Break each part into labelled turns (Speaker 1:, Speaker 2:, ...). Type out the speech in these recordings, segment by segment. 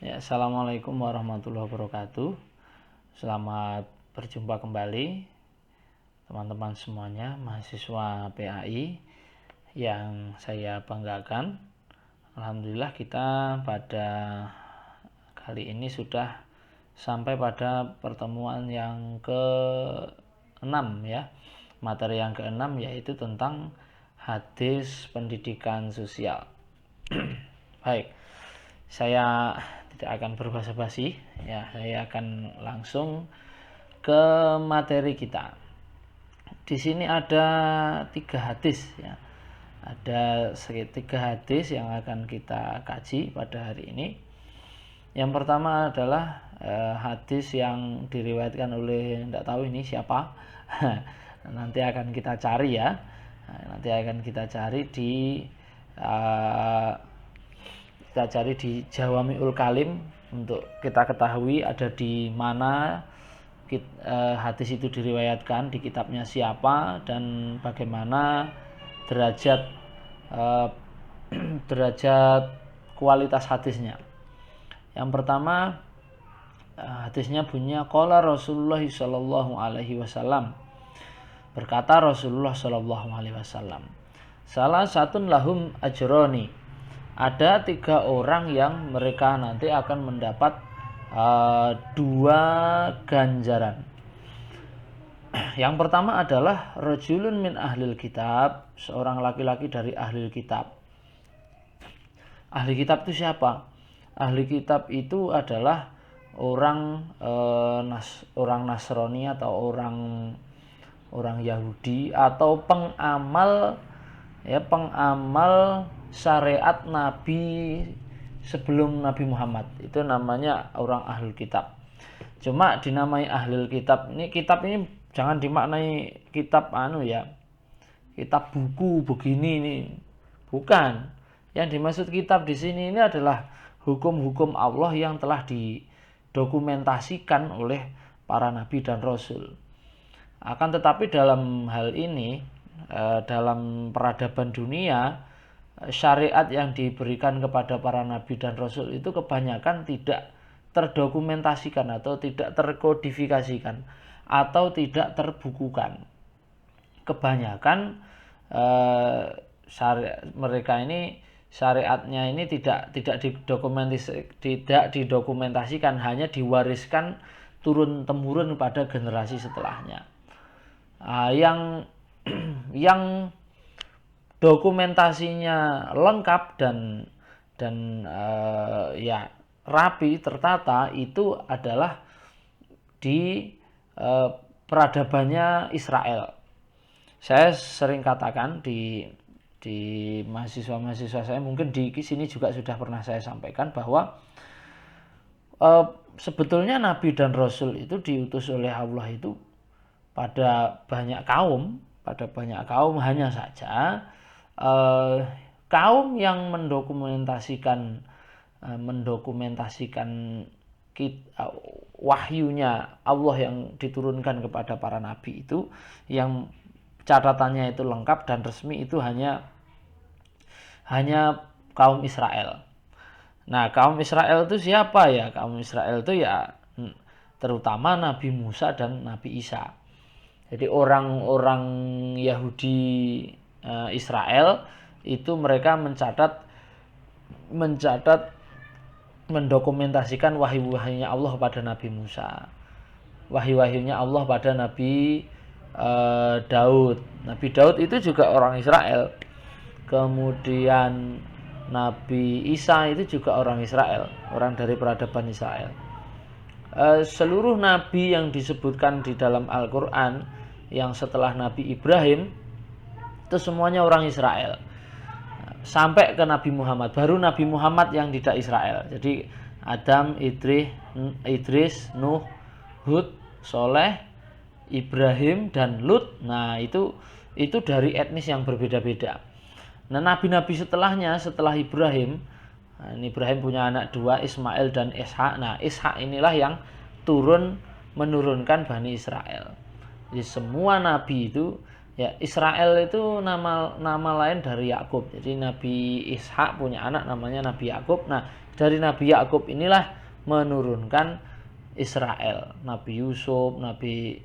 Speaker 1: Ya, Assalamualaikum warahmatullahi wabarakatuh. Selamat berjumpa kembali teman-teman semuanya, mahasiswa PAI yang saya banggakan. Alhamdulillah kita pada kali ini sudah sampai pada pertemuan yang ke-6 ya. Materi yang ke-6 yaitu tentang hadis pendidikan sosial. Baik. Saya tidak akan berbasa-basi ya, saya akan langsung ke materi kita. Di sini ada 3 hadis ya. Ada 3 hadis yang akan kita kaji pada hari ini. Yang pertama adalah hadis yang diriwayatkan oleh, tidak tahu ini siapa. Nanti akan kita cari ya. Nanti akan kita cari di Jawami'ul Kalim untuk kita ketahui ada di mana hadis itu diriwayatkan, di kitabnya siapa, dan bagaimana derajat kualitas hadisnya. Yang pertama, hadisnya bunyinya qala Rasulullah sallallahu alaihi wasallam. Berkata Rasulullah sallallahu alaihi wasallam, salah satun lahum ajroni. Ada 3 orang yang mereka nanti akan mendapat 2 ganjaran. Yang pertama adalah rajulun min ahlil kitab, seorang laki-laki dari ahlil kitab. Ahli kitab itu siapa? Ahli kitab itu adalah orang Nasrani atau orang Yahudi atau pengamal syariat Nabi sebelum Nabi Muhammad. Itu namanya orang ahlul kitab. Cuma dinamai ahlul kitab ini, kitab ini jangan dimaknai kitab kitab buku begini ini. Bukan. Yang dimaksud kitab di sini ini adalah hukum-hukum Allah yang telah didokumentasikan oleh para nabi dan rasul. Akan tetapi dalam hal ini, dalam peradaban dunia, syariat yang diberikan kepada para nabi dan rasul itu kebanyakan tidak terdokumentasikan atau tidak terkodifikasikan atau tidak terbukukan. Kebanyakan mereka ini syariatnya ini tidak didokumentasikan, hanya diwariskan turun temurun pada generasi setelahnya. Yang dokumentasinya lengkap dan rapi, tertata, itu adalah di peradabannya Israel. Saya sering katakan di mahasiswa-mahasiswa saya, mungkin di sini juga sudah pernah saya sampaikan bahwa sebetulnya nabi dan rasul itu diutus oleh Allah itu pada banyak kaum, hanya saja kaum yang mendokumentasikan wahyunya Allah yang diturunkan kepada para nabi itu, yang catatannya itu lengkap dan resmi, itu hanya kaum Israel. Nah, kaum Israel itu siapa ya? Kaum Israel itu ya terutama Nabi Musa dan Nabi Isa. Jadi orang-orang Yahudi Israel itu mereka mendokumentasikan wahyu-wahyunya Allah pada Nabi Musa, wahyu-wahyunya Allah pada Nabi Daud. Nabi Daud itu juga orang Israel. Kemudian Nabi Isa itu juga orang Israel, orang dari peradaban Israel. Seluruh nabi yang disebutkan di dalam Al-Quran yang setelah Nabi Ibrahim itu semuanya orang Israel. Sampai ke Nabi Muhammad, baru Nabi Muhammad yang tidak Israel. Jadi Adam, Idris, Nuh, Hud, Soleh, Ibrahim, dan Lut. Nah, itu dari etnis yang berbeda-beda. Nah, nabi-nabi setelahnya, setelah Ibrahim, Ibrahim punya anak 2, Ismail dan Ishak. Nah, Ishak inilah yang menurunkan Bani Israel. Jadi semua nabi itu Ya, Israel itu nama lain dari Yakub. Jadi Nabi Ishak punya anak namanya Nabi Yakub. Nah, dari Nabi Yakub inilah menurunkan Israel, Nabi Yusuf, Nabi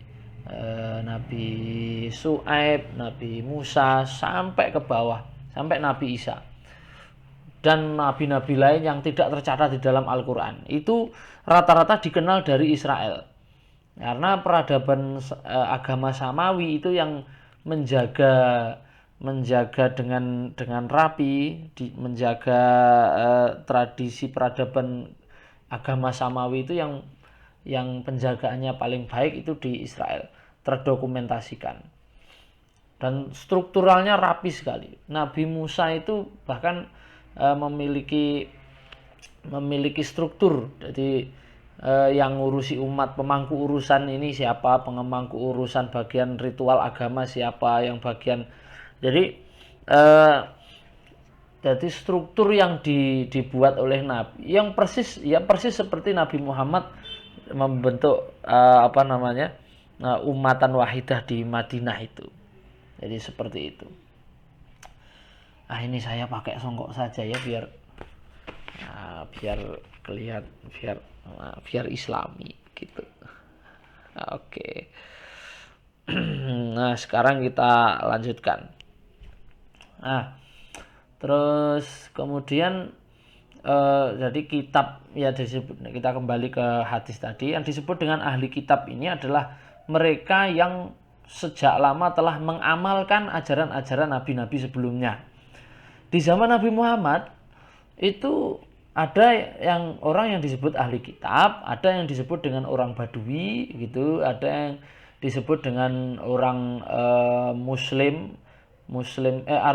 Speaker 1: Su'aib, Nabi Musa sampai ke bawah, sampai Nabi Isa. Dan nabi-nabi lain yang tidak tercatat di dalam Al-Qur'an. Itu rata-rata dikenal dari Israel. Karena peradaban agama Samawi itu yang menjaga dengan rapi, menjaga tradisi peradaban agama Samawi itu yang penjagaannya paling baik itu di Israel, terdokumentasikan. Dan strukturalnya rapi sekali. Nabi Musa itu bahkan memiliki struktur. Jadi yang ngurusi umat, pemangku urusan ini siapa, pemangku urusan bagian ritual agama siapa, yang bagian jadi struktur yang dibuat oleh Nabi yang persis seperti Nabi Muhammad membentuk umatan wahidah di Madinah itu. Jadi seperti itu. Ini saya pakai songkok saja ya biar kelihatan biar islami gitu. Oke. Nah, sekarang kita lanjutkan. Nah, terus kemudian jadi kitab ya disebut, kita kembali ke hadis tadi, yang disebut dengan ahli kitab ini adalah mereka yang sejak lama telah mengamalkan ajaran-ajaran nabi-nabi sebelumnya. Di zaman Nabi Muhammad itu ada orang yang disebut ahli kitab, ada yang disebut dengan orang Badui gitu, ada yang disebut dengan orang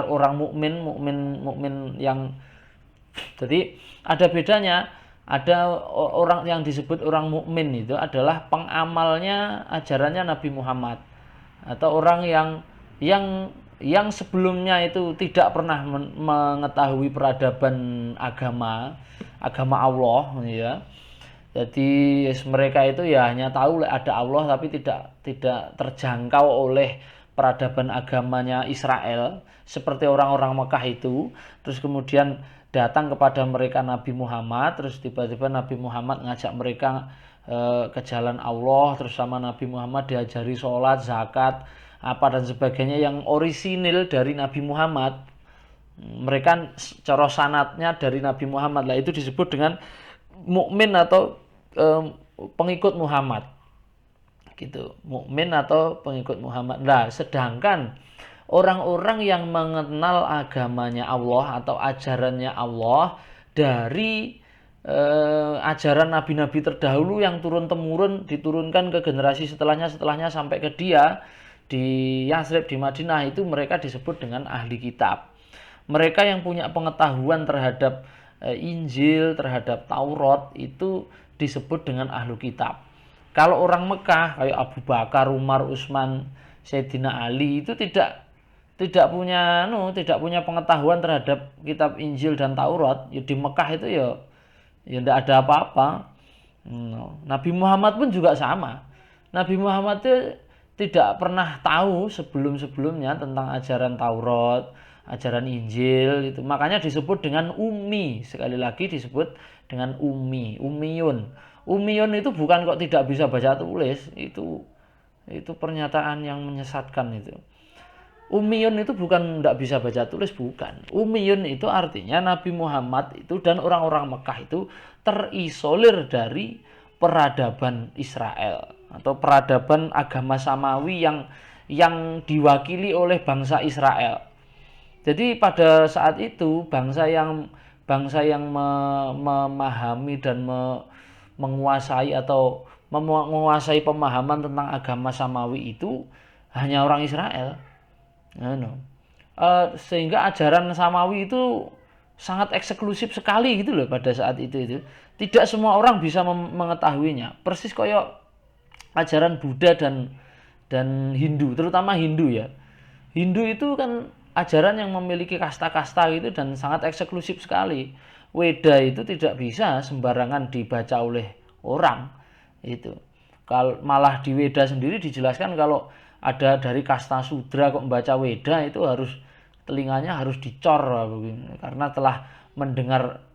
Speaker 1: orang mukmin yang, jadi ada bedanya. Ada orang yang disebut orang mukmin itu adalah pengamalnya ajarannya Nabi Muhammad, atau orang yang sebelumnya itu tidak pernah mengetahui peradaban agama Allah ya. Jadi mereka itu ya hanya tahu ada Allah tapi tidak terjangkau oleh peradaban agamanya Israel seperti orang-orang Mekah itu. Terus kemudian datang kepada mereka Nabi Muhammad, terus tiba-tiba Nabi Muhammad ngajak mereka ke jalan Allah, terus sama Nabi Muhammad diajari sholat, zakat, apa dan sebagainya yang orisinil dari Nabi Muhammad. Mereka cara sanatnya dari Nabi Muhammad lah, itu disebut dengan mukmin atau pengikut Muhammad gitu, mukmin atau pengikut Muhammad. Nah, sedangkan orang-orang yang mengenal agamanya Allah atau ajarannya Allah dari ajaran nabi-nabi terdahulu yang turun-temurun diturunkan ke generasi setelahnya sampai ke dia di Yasrib, di Madinah, itu mereka disebut dengan ahli kitab. Mereka yang punya pengetahuan terhadap Injil, terhadap Taurat, itu disebut dengan ahlu kitab. Kalau orang Mekah kayak Abu Bakar, Umar, Utsman, Sayyidina Ali itu tidak punya pengetahuan terhadap kitab Injil dan Taurat. Ya, di Mekah itu ya tidak ada apa-apa. Nabi Muhammad pun juga sama. Nabi Muhammad itu tidak pernah tahu sebelum-sebelumnya tentang ajaran Taurat, ajaran Injil itu. Makanya disebut dengan ummi. Sekali lagi disebut dengan ummi, ummiyun. Ummiyun itu bukan kok tidak bisa baca tulis, itu pernyataan yang menyesatkan itu. Ummiyun itu bukan tidak bisa baca tulis, bukan. Ummiyun itu artinya Nabi Muhammad itu dan orang-orang Mekah itu terisolir dari peradaban Israel atau peradaban agama Samawi yang diwakili oleh bangsa Israel. Jadi pada saat itu bangsa yang memahami dan menguasai atau menguasai pemahaman tentang agama Samawi itu hanya orang Israel. Sehingga ajaran Samawi itu sangat eksklusif sekali gitu loh pada saat itu. Tidak semua orang bisa mengetahuinya. Persis kayak ajaran Buddha dan Hindu, terutama Hindu ya. Hindu itu kan ajaran yang memiliki kasta-kasta gitu dan sangat eksklusif sekali. Weda itu tidak bisa sembarangan dibaca oleh orang itu. Kalau malah di Weda sendiri dijelaskan kalau ada dari kasta sudra kok membaca Weda itu harus telinganya harus dicor begini. Karena telah mendengar